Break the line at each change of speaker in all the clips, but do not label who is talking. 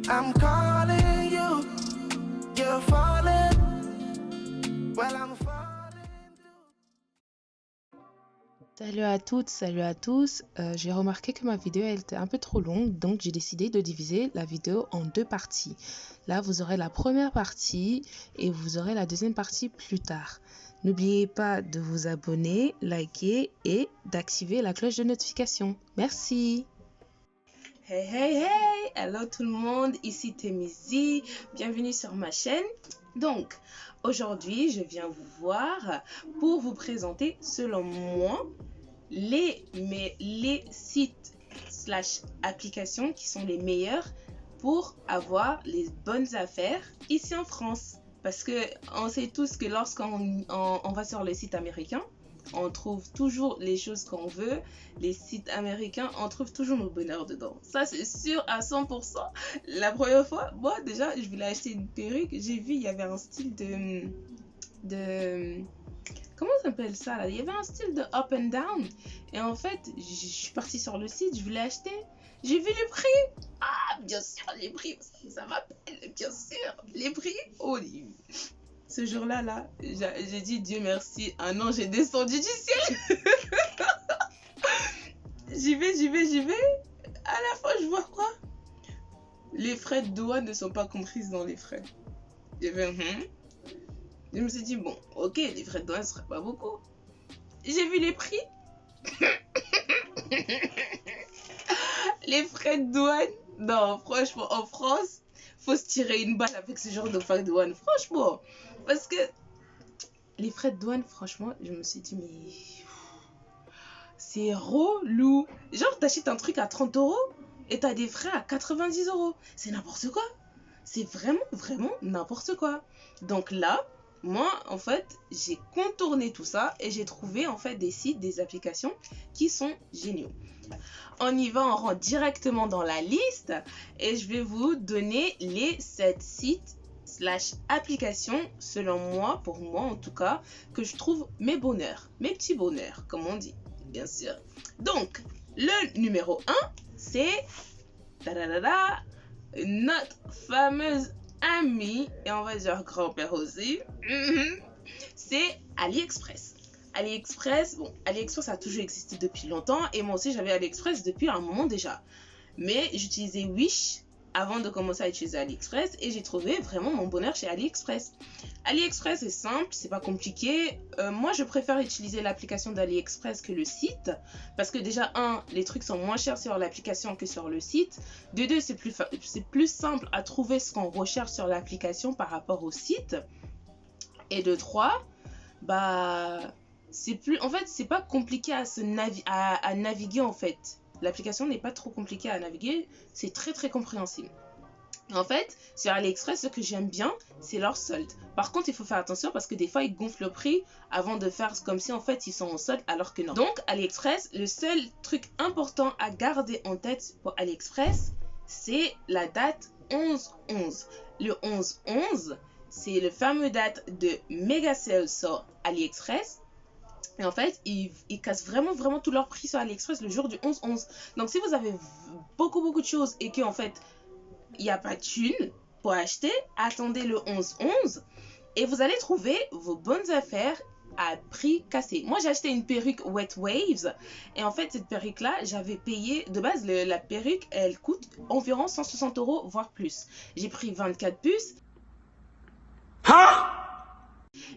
I'm calling you, you're falling. Well, I'm falling too.
Salut à toutes, salut à tous. J'ai remarqué que ma vidéo elle était un peu trop longue, donc j'ai décidé de diviser la vidéo en deux parties. Là, vous aurez la première partie et vous aurez la deuxième partie plus tard. N'oubliez pas de vous abonner, liker et d'activer la cloche de notification. Merci. Hey hey hey, hello tout le monde, ici Temizi, bienvenue sur ma chaîne. Donc, aujourd'hui, je viens vous voir pour vous présenter, selon moi, les sites / applications qui sont les meilleurs pour avoir les bonnes affaires ici en France. Parce que on sait tous que lorsqu'on va sur les sites américains, on trouve toujours les choses qu'on veut. Les sites américains, on trouve toujours nos bonheurs dedans. Ça, c'est sûr à 100%. La première fois, moi, déjà, je voulais acheter une perruque. J'ai vu, il y avait un style de comment ça s'appelle ça là? Il y avait un style de up and down. Et en fait, je suis partie sur le site, je voulais acheter. J'ai vu le prix. Ah, bien sûr, les prix. Ça m'appelle, bien sûr. Les prix. Oh, ce jour-là, j'ai dit Dieu merci. Ah non, j'ai descendu du ciel. J'y vais. À la fin, je vois quoi? Les frais de douane ne sont pas comprises dans les frais. Je me suis dit, bon, ok, les frais de douane ne seraient pas beaucoup. J'ai vu les prix. Les frais de douane. Non, franchement, en France, faut se tirer une balle avec ce genre de frais de douane. Franchement. Parce que les frais de douane, franchement, je me suis dit, mais c'est relou. Genre, t'achètes un truc à 30 € et t'as des frais à 90 €. C'est n'importe quoi. C'est vraiment n'importe quoi. Donc là, moi, en fait, j'ai contourné tout ça et j'ai trouvé, en fait, des sites, des applications qui sont géniaux. On y va, on rentre directement dans la liste et je vais vous donner les 7 sites / applications, selon moi, pour moi en tout cas, que je trouve mes bonheurs, mes petits bonheurs, comme on dit, bien sûr. Donc, le numéro 1, c'est notre fameuse amie, et on va dire grand-père aussi, c'est AliExpress. AliExpress a toujours existé depuis longtemps, et moi aussi j'avais AliExpress depuis un moment déjà. Mais j'utilisais Wish avant de commencer à utiliser AliExpress et j'ai trouvé vraiment mon bonheur chez AliExpress. AliExpress est simple, c'est pas compliqué. Moi, je préfère utiliser l'application d'AliExpress que le site parce que déjà, les trucs sont moins chers sur l'application que sur le site. De deux, c'est plus simple à trouver ce qu'on recherche sur l'application par rapport au site. Et de trois, c'est pas compliqué à naviguer en fait. L'application n'est pas trop compliquée à naviguer, c'est très compréhensible. En fait, sur AliExpress, ce que j'aime bien, c'est leur solde. Par contre, il faut faire attention parce que des fois, ils gonflent le prix avant de faire comme si en fait, ils sont en solde alors que non. Donc, AliExpress, le seul truc important à garder en tête pour AliExpress, c'est la date 11/11. Le 11/11, c'est le fameux date de Mega Sale sur AliExpress. Et en fait, ils cassent vraiment tout leur prix sur AliExpress le jour du 11/11. Donc, si vous avez beaucoup de choses et qu'en fait, il n'y a pas de thune pour acheter, attendez le 11/11 et vous allez trouver vos bonnes affaires à prix cassé. Moi, j'ai acheté une perruque Wet Waves et en fait, cette perruque-là, j'avais payé, de base, la perruque, elle coûte environ 160 €, voire plus. J'ai pris 24 puces.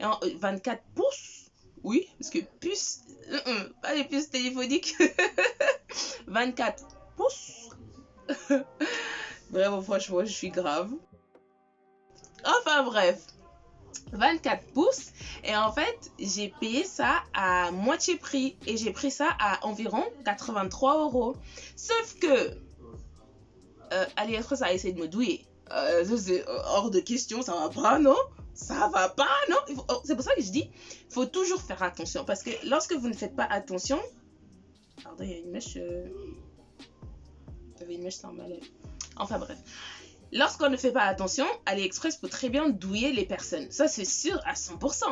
Et 24 pouces. Oui, parce que puces, pas les puces téléphoniques. 24 pouces. Vraiment, franchement, je suis grave. Enfin bref, 24 pouces. Et en fait, j'ai payé ça à moitié prix. Et j'ai pris ça à environ 83 €. Sauf que AliExpress a essayé de me douiller. C'est hors de question, ça va pas, non? Ça va pas, non? C'est pour ça que je dis, il faut toujours faire attention. Parce que lorsque vous ne faites pas attention... Pardon, il y a une mèche... Il y avait une mèche sans mal. Enfin bref. Lorsqu'on ne fait pas attention, AliExpress peut très bien douiller les personnes. Ça, c'est sûr à 100%.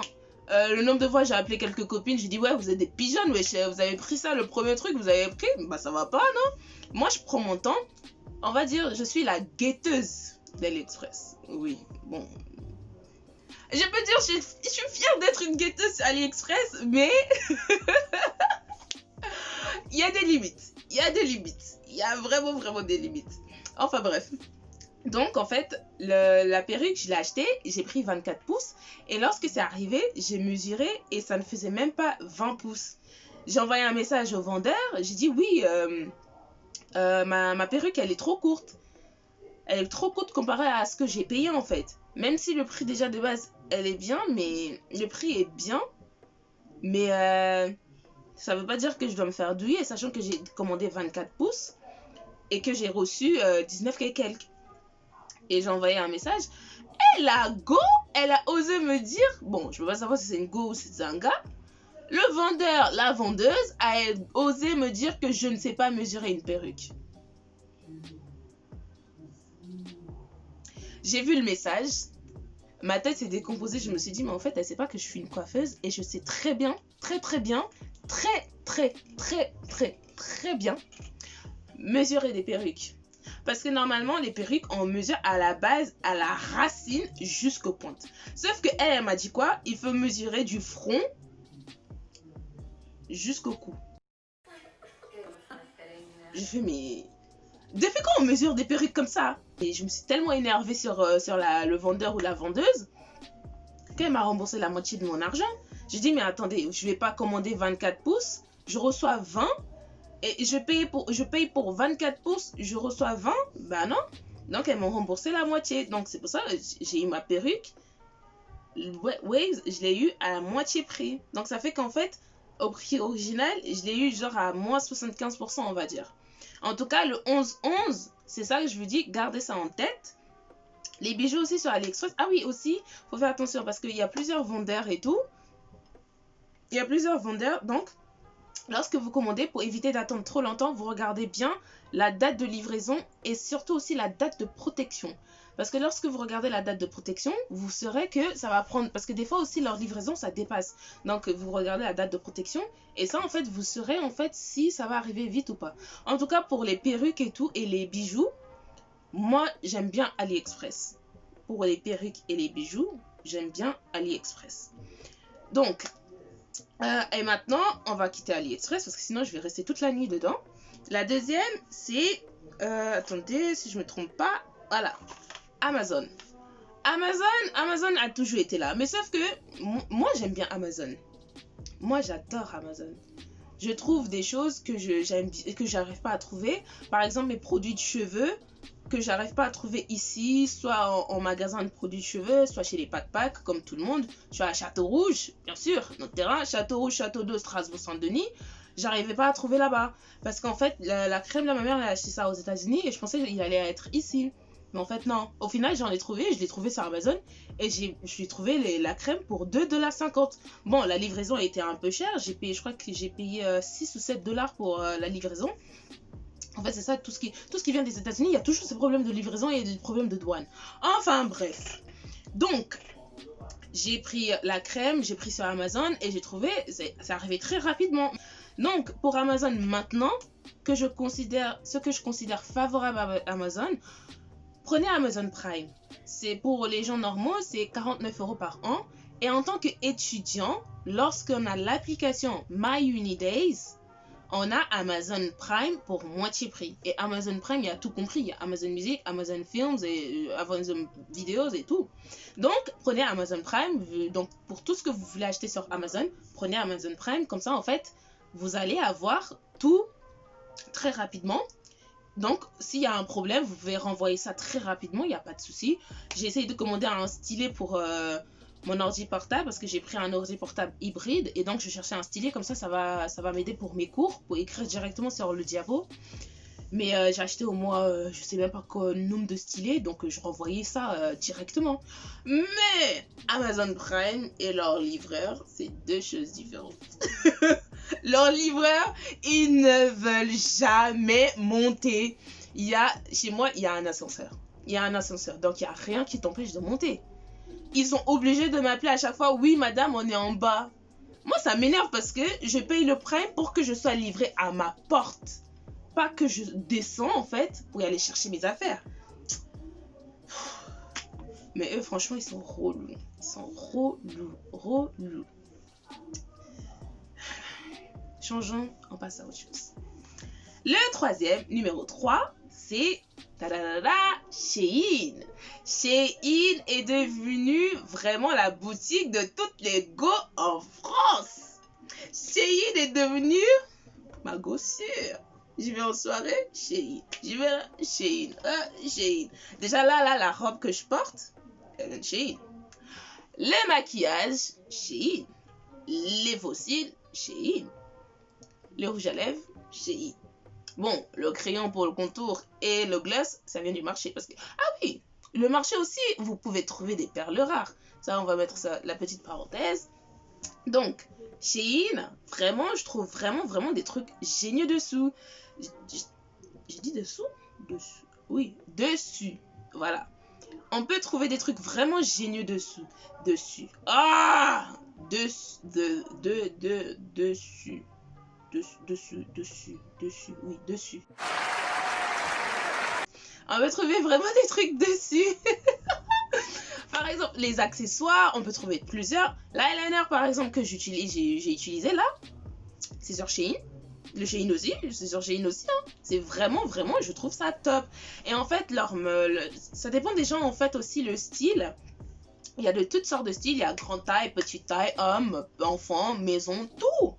Le nombre de fois j'ai appelé quelques copines, j'ai dit ouais, vous êtes des pigeons, wesh, vous avez pris ça, le premier truc, vous avez pris, ça va pas, non? Moi, je prends mon temps. On va dire, je suis la guetteuse d'AliExpress. Oui, bon. Je peux dire, je suis fière d'être une guetteuse AliExpress, mais il y a des limites. Il y a des limites. Il y a vraiment des limites. Enfin bref. Donc en fait, la perruque, je l'ai achetée, j'ai pris 24 pouces. Et lorsque c'est arrivé, j'ai mesuré et ça ne faisait même pas 20 pouces. J'ai envoyé un message au vendeur, j'ai dit oui, ma perruque elle est trop courte. Elle est trop courte comparée à ce que j'ai payé en fait. Même si le prix déjà de base, elle est bien, mais le prix est bien. Mais ça veut pas dire que je dois me faire douiller, sachant que j'ai commandé 24 pouces et que j'ai reçu 19 et quelques. Et j'ai envoyé un message. Elle a osé me dire, bon, je peux pas savoir si c'est une go ou si c'est un gars. Le vendeur, la vendeuse, a osé me dire que je ne sais pas mesurer une perruque. J'ai vu le message. Ma tête s'est décomposée. Je me suis dit, mais en fait, elle sait pas que je suis une coiffeuse. Et je sais très bien, très bien mesurer des perruques. Parce que normalement, les perruques, on mesure à la base, à la racine, jusqu'aux pointes. Sauf que elle m'a dit quoi? Il faut mesurer du front jusqu'au cou. J'ai fait, mais depuis quand on mesure des perruques comme ça? Et je me suis tellement énervée sur le vendeur ou la vendeuse qu'elle m'a remboursé la moitié de mon argent. J'ai dit, mais attendez, je vais pas commander 24 pouces, je reçois 20 et je paye pour 24 pouces, je reçois 20. Bah non. Donc elles m'ont remboursé la moitié. Donc c'est pour ça que j'ai eu ma perruque. Waves, je l'ai eu à la moitié prix. Donc ça fait qu'en fait, au prix original, je l'ai eu genre à moins 75%, on va dire. En tout cas, le 11-11, c'est ça que je vous dis, gardez ça en tête. Les bijoux aussi sur AliExpress. Ah oui, aussi, faut faire attention parce qu'il y a plusieurs vendeurs et tout. Il y a plusieurs vendeurs, donc lorsque vous commandez, pour éviter d'attendre trop longtemps, vous regardez bien la date de livraison et surtout aussi la date de protection. Parce que lorsque vous regardez la date de protection, vous saurez que ça va prendre... Parce que des fois aussi, leur livraison, ça dépasse. Donc, vous regardez la date de protection et ça, en fait, vous saurez en fait si ça va arriver vite ou pas. En tout cas, pour les perruques et tout et les bijoux, moi, j'aime bien AliExpress. Pour les perruques et les bijoux, j'aime bien AliExpress. Donc... et maintenant, on va quitter AliExpress parce que sinon, je vais rester toute la nuit dedans. La deuxième, c'est... attendez, si je me trompe pas. Voilà. Amazon. Amazon a toujours été là. Mais sauf que, moi, j'aime bien Amazon. Moi, j'adore Amazon. Je trouve des choses que j'arrive pas à trouver. Par exemple, mes produits de cheveux que j'arrive pas à trouver ici, soit en magasin de produits de cheveux, soit chez les Pack, comme tout le monde. Je suis à Château-Rouge, bien sûr, notre terrain, Château-Rouge, Château d'Eau, Strasbourg-Saint-Denis. J'arrivais pas à trouver là-bas. Parce qu'en fait, la crème de ma mère, elle a acheté ça aux États-Unis et je pensais qu'il allait être ici. Mais en fait, non. Au final, j'en ai trouvé, je l'ai trouvé sur Amazon et je suis trouvé la crème pour 2,50 $. Bon, la livraison était un peu chère. Je crois que j'ai payé 6 ou 7 $ pour la livraison. En fait, c'est ça, tout ce qui vient des États-Unis, il y a toujours ces problèmes de livraison et des problèmes de douane. Enfin, bref. Donc, j'ai pris la crème, j'ai pris sur Amazon et j'ai trouvé, c'est arrivé très rapidement. Donc, pour Amazon maintenant, ce que je considère favorable à Amazon, prenez Amazon Prime. C'est pour les gens normaux, c'est 49 € par an. Et en tant qu'étudiant, lorsqu'on a l'application My Uni Days, on a Amazon Prime pour moitié prix. Et Amazon Prime, il y a tout compris. Il y a Amazon Music, Amazon Films, et Amazon Videos et tout. Donc, prenez Amazon Prime. Donc, pour tout ce que vous voulez acheter sur Amazon, prenez Amazon Prime. Comme ça, en fait, vous allez avoir tout très rapidement. Donc, s'il y a un problème, vous pouvez renvoyer ça très rapidement. Il n'y a pas de souci. J'ai essayé de commander un stylet pour... mon ordi portable parce que j'ai pris un ordi portable hybride et donc je cherchais un stylet comme ça va m'aider pour mes cours, pour écrire directement sur le diapo. Mais j'ai acheté au moins je sais même pas quoi nombre de stylets, donc je renvoyais ça directement. Mais Amazon Prime et leur livreur, c'est deux choses différentes. Leurs livreurs, ils ne veulent jamais monter. Chez moi, il y a un ascenseur. Donc il n'y a rien qui t'empêche de monter. Ils sont obligés de m'appeler à chaque fois. Oui, madame, on est en bas. Moi, ça m'énerve parce que je paye le Prime pour que je sois livrée à ma porte. pas que je descends en fait pour y aller chercher mes affaires. Mais eux, franchement, ils sont relous. Ils sont relous. Changeons, on passe à autre chose. Le troisième, numéro 3, c'est Shein. Shein est devenu vraiment la boutique de toutes les go en France. Shein est devenu ma gossure. Je vais en soirée, Shein. Je vais Shein. Shein. Déjà là, la robe que je porte, elle vient de Shein. Le maquillage, Shein. Les fossiles, Shein. Le rouge à lèvres, Shein. Bon, le crayon pour le contour et le gloss, ça vient du marché. Parce que, ah oui, le marché aussi, vous pouvez trouver des perles rares. Ça, on va mettre ça, la petite parenthèse. Donc, Shein, vraiment, je trouve vraiment des trucs géniaux dessous. J'ai dit dessous? Dessus. Oui, dessus. Voilà. On peut trouver des trucs vraiment géniaux dessous. Ah! Dessus. Oui, dessus. On peut trouver vraiment des trucs dessus. Par exemple, les accessoires, on peut trouver plusieurs. L'eyeliner, par exemple, que j'ai utilisé là, c'est sur Shein. Le Shein aussi, c'est sur Shein aussi. Hein. C'est vraiment, je trouve ça top. Et en fait, ça dépend des gens, en fait, aussi, le style. Il y a de toutes sortes de styles. Il y a grande taille, petite taille, homme, enfant, maison, tout.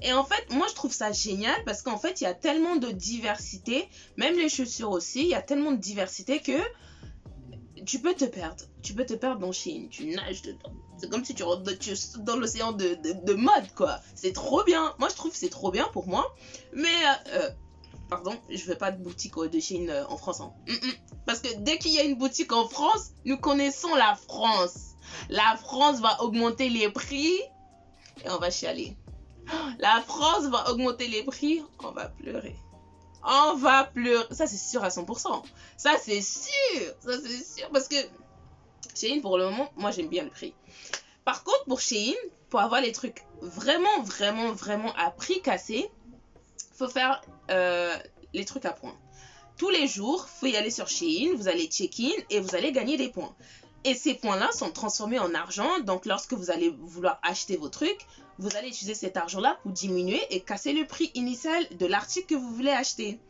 Et en fait, moi, je trouve ça génial parce qu'en fait, il y a tellement de diversité. Même les chaussures aussi, il y a tellement de diversité que tu peux te perdre. Tu peux te perdre dans Shein. Tu nages dedans. C'est comme si tu rentres dans l'océan de mode, quoi. C'est trop bien. Moi, je trouve que c'est trop bien pour moi. Mais, pardon, je veux pas de boutique de Shein en France. Hein. Parce que dès qu'il y a une boutique en France, nous connaissons la France. La France va augmenter les prix et on va chialer. La France va augmenter les prix, on va pleurer. On va pleurer. Ça, c'est sûr à 100%. Ça, c'est sûr. Parce que Shein, pour le moment, moi, j'aime bien le prix. Par contre, pour Shein, pour avoir les trucs vraiment à prix cassé, il faut faire les trucs à points. Tous les jours, il faut y aller sur Shein, vous allez check-in et vous allez gagner des points. Et ces points-là sont transformés en argent. Donc, lorsque vous allez vouloir acheter vos trucs, vous allez utiliser cet argent-là pour diminuer et casser le prix initial de l'article que vous voulez acheter.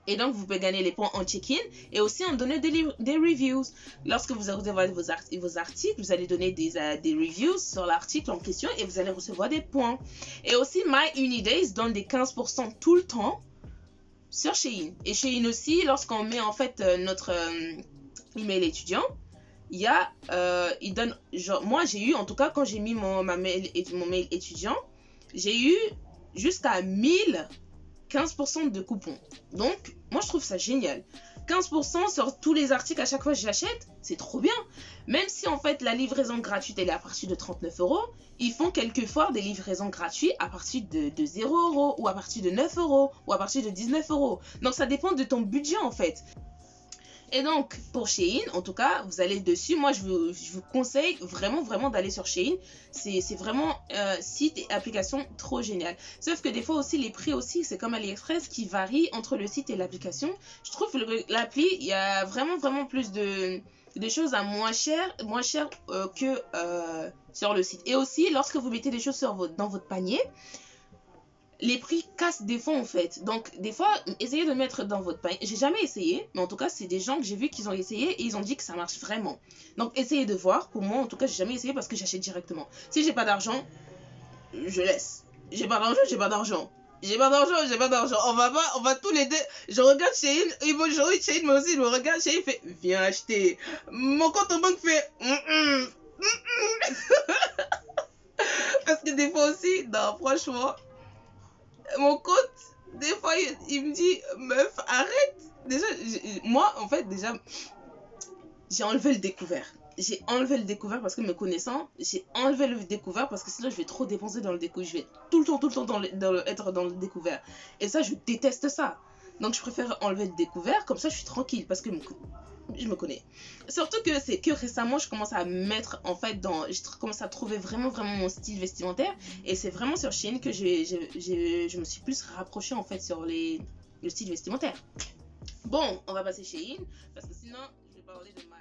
Et donc, vous pouvez gagner les points en check-in et aussi en donner des reviews. Lorsque vous allez voir vos articles, vous allez donner des reviews sur l'article en question et vous allez recevoir des points. Et aussi, MyUnidays donne des 15% tout le temps sur Shein. Et Shein aussi, lorsqu'on met en fait notre email étudiant, il y a, il donne, genre, moi j'ai eu, en tout cas quand j'ai mis mon mail étudiant, j'ai eu jusqu'à 1015% de coupons. Donc, moi je trouve ça génial. 15% sur tous les articles à chaque fois que j'achète, c'est trop bien. Même si en fait la livraison gratuite elle est à partir de 39 €, ils font quelquefois des livraisons gratuites à partir de 0 € ou à partir de 9 € ou à partir de 19 €. Donc ça dépend de ton budget en fait. Et donc, pour Shein, en tout cas, vous allez dessus. Moi, je vous conseille vraiment d'aller sur Shein. C'est vraiment site et application trop génial. Sauf que des fois aussi, les prix aussi, c'est comme AliExpress qui varie entre le site et l'application. Je trouve que l'appli, il y a vraiment plus de choses à moins cher que sur le site. Et aussi, lorsque vous mettez des choses dans votre panier, les prix cassent des fois en fait. Donc des fois, essayez de mettre dans votre panier. J'ai jamais essayé, mais en tout cas, c'est des gens que j'ai vu qu'ils ont essayé et ils ont dit que ça marche vraiment. Donc essayez de voir. Pour moi, en tout cas, j'ai jamais essayé parce que j'achète directement. Si j'ai pas d'argent, je laisse. J'ai pas d'argent. On va tous les deux. Je regarde Shein, et bon, je regarde Shein, mais aussi, je me regarde Shein, fait, viens acheter. Mon compte en banque fait, Parce que des fois aussi, non, franchement, mon compte, des fois, il me dit, meuf, arrête. Déjà, moi, en fait, j'ai enlevé le découvert. Parce que me connaissant, j'ai enlevé le découvert parce que sinon, je vais trop dépenser dans le découvert. Je vais tout le temps être dans le découvert. Et ça, je déteste ça. Donc, je préfère enlever le découvert. Comme ça, je suis tranquille parce que je me connais. Surtout que c'est que récemment, je commence à mettre, en fait, je commence à trouver vraiment mon style vestimentaire. Et c'est vraiment sur Shein que je me suis plus rapprochée, en fait, sur les le style vestimentaire. Bon, on va passer chez In parce que sinon je vais parler de ma